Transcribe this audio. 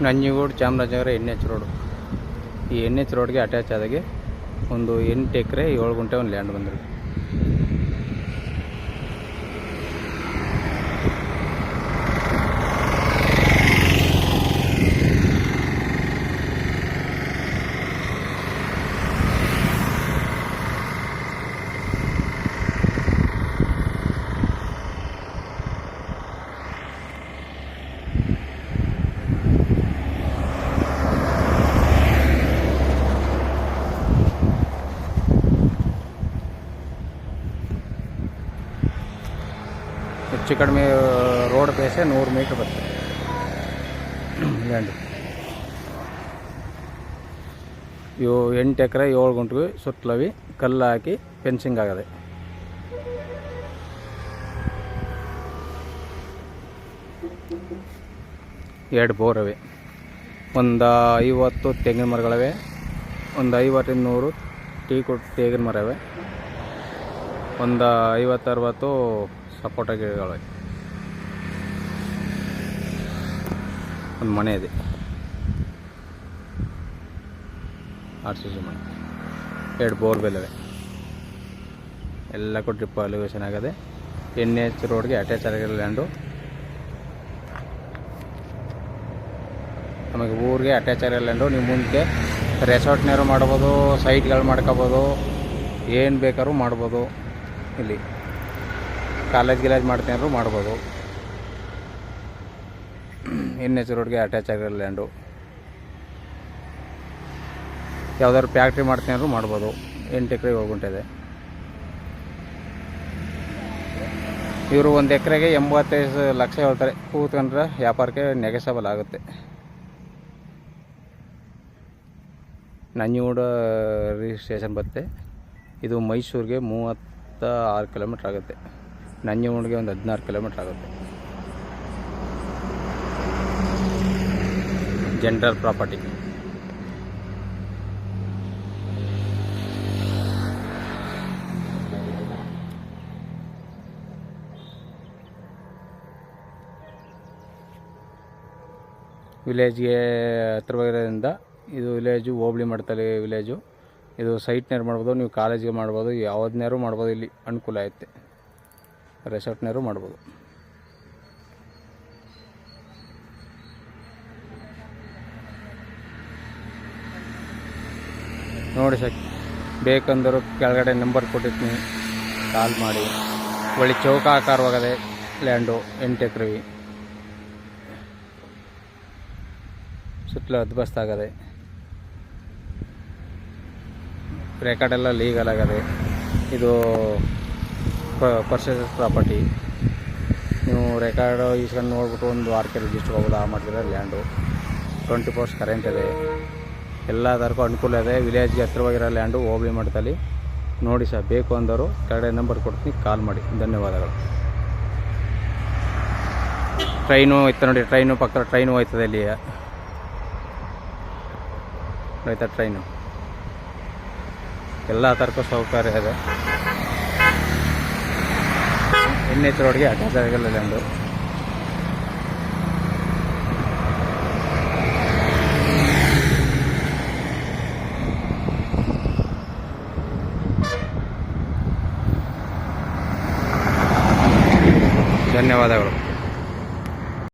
Nanjangud Chamarajanagar NH road. ಈ NH ರೋಡ್ಗೆ attach ಆದಾಗೆ ಒಂದು 8 ಎಕರೆ 7 ಗುಂಟೆ ಒಂದು ಲ್ಯಾಂಡ್ ಬಂದಿದೆ. ಹೆಚ್ಚು ಕಡಿಮೆ ರೋಡ್ ಬೇಸೆ 100 ಮೀಟ್ರ್ ಬರ್ತದೆ ಲ್ಯಾಂಡು. ಇವು 8 ಎಕರೆ 7 ಗುಂಟೆಗೆ ಸುತ್ತಲವಿ ಕಲ್ಲು ಹಾಕಿ ಫೆನ್ಸಿಂಗ್ ಆಗದೆ. ಎರಡು ಬೋರ್ ಅವೆ, ಒಂದು 50 ತೆಂಗಿನ ಮರಗಳವೆ, ಒಂದು 50-100 ತೆಂಗಿನ ಮರ ಇವೆ, ಒಂದು 50-60 ಸಪೋಟ ಗಿಡಗಳಿವೆ, ಒಂದು ಮನೆ ಇದೆ, RCC ಮನೆ, 2 ಬೋರ್ವೆಲ್ ಇವೆ, ಎಲ್ಲಕ್ಕೂ ಡ್ರಿಪ್ ಅಲಿವೇಶನ್ ಆಗದೆ. NH ರೋಡ್ಗೆ ಅಟ್ಯಾಚ್ ಆಗಿರೋ ಲ್ಯಾಂಡು. ನಮಗೆ ಊರಿಗೆ ಅಟ್ಯಾಚ್ ಆಗಿರೋ ಲ್ಯಾಂಡು. ನೀವು ಮುಂದೆ ರೆಸಾರ್ಟ್ನಾರು ಮಾಡ್ಬೋದು, ಸೈಟ್ಗಳು ಮಾಡ್ಕೋಬೋದು, ಏನು ಬೇಕಾದ್ರೂ ಮಾಡ್ಬೋದು. ಇಲ್ಲಿ ಕಾಲೇಜ್ ಮಾಡ್ತೀನಾದ್ರು ಮಾಡ್ಬೋದು. NH ರೋಡ್ಗೆ ಅಟ್ಯಾಚ್ ಆಗಿರೋ ಲ್ಯಾಂಡು. ಯಾವ್ದಾದ್ರು ಫ್ಯಾಕ್ಟ್ರಿ ಮಾಡ್ತೀನಾದ್ರು ಮಾಡ್ಬೋದು. 8 ಎಕರೆ 7 ಗುಂಟೆ ಇದೆ. ಇವರು 1 ಎಕರೆಗೆ 85 ಲಕ್ಷ ಹೇಳ್ತಾರೆ. ಕೂತ್ಕೊಂಡ್ರೆ ವ್ಯಾಪಾರಕ್ಕೆ ನೆಗೆಸಬಲ್ ಆಗುತ್ತೆ. ನಂಜನಗೂಡು ರಿಜಿಸ್ಟ್ರೇಷನ್ ಬರುತ್ತೆ. ಇದು ಮೈಸೂರಿಗೆ 36 ಕಿಲೋಮೀಟ್ರ್ ಆಗುತ್ತೆ. ನಂಜನಗೂಡಿಗೆ ಒಂದು 16 ಕಿಲೋಮೀಟ್ರ್ ಆಗುತ್ತೆ. General property. ವಿಲೇಜ್ಗೆ ಹತ್ರವಾಗಿರೋದ್ರಿಂದ ಇದು ವಿಲೇಜು ಹೋಬಳಿ ಮಟ್ಟದಲ್ಲಿ ವಿಲೇಜು. ಇದು ಸೈಟ್ನೇರು ಮಾಡ್ಬೋದು, ನೀವು ಕಾಲೇಜಿಗೆ ಮಾಡ್ಬೋದು, ಯಾವುದನ್ನೇರು ಮಾಡ್ಬೋದು. ಇಲ್ಲಿ ಅನುಕೂಲ ಐತೆ. ರೆಸಾರ್ಟ್ನೇರು ಮಾಡ್ಬೋದು. ನೋಡಿ ಸರ್, ಬೇಕಂದರೂ ಕೆಳಗಡೆ ನಂಬರ್ ಕೊಟ್ಟಿರ್ತೀನಿ, ಕಾಲ್ ಮಾಡಿ. ಒಳ್ಳೆ ಚೌಕಾಕಾರವಾಗದೆ ಲ್ಯಾಂಡು, 8 ಎಕರೆ ಸುತ್ತಲೂ ಹದ್ಬಸ್ತಾಗದೆ. ರೆಕಾರ್ಡೆಲ್ಲ ಲೀಗಲ್ ಆಗದೆ. ಇದು ಪರ್ಚೇಸ್ ಪ್ರಾಪರ್ಟಿ. ನೀವು ರೆಕಾರ್ಡು ಈಸ್ಕೊಂಡು ನೋಡ್ಬಿಟ್ಟು ಒಂದು ವಾರಕ್ಕೆ ರಿಜಿಸ್ಟರ್ ಹೋಗ್ಬೋದು. ಆ ಮಾಡಿದ್ರೆ ಲ್ಯಾಂಡು 24 hours ಕರೆಂಟ್ ಇದೆ. ಎಲ್ಲದಕ್ಕೂ ಅನುಕೂಲ ಇದೆ. ವಿಲೇಜ್ಗೆ ಹತ್ತಿರವಾಗಿರೋ ಲ್ಯಾಂಡು ಹೋಬಳಿ ಮಟ್ಟದಲ್ಲಿ. ನೋಡಿ ಸರ್, ಬೇಕು ಅಂದವರು ಕೆಳಗಡೆ ನಂಬರ್ ಕೊಡ್ತೀನಿ, ಕಾಲ್ ಮಾಡಿ. ಧನ್ಯವಾದಗಳು. ಟ್ರೈನು ಇತ್ತು ನೋಡಿ, ಟ್ರೈನು ಪಕ್ಕದ ಟ್ರೈನು ಹೋಯ್ತದೆ. ಇಲ್ಲಿ ಹೋಯ್ತಾ ಟ್ರೈನು. ಎಲ್ಲ ಥರಕ್ಕೂ ಸೌಕರ್ಯ ಇದೆ. NH ರೋಡ್ಗೆ ಅಟ್ಯಾಚ್ ಆಗಿಲ್ಲ ಲ್ಯಾಂಡು. ಧನ್ಯವಾದಗಳು.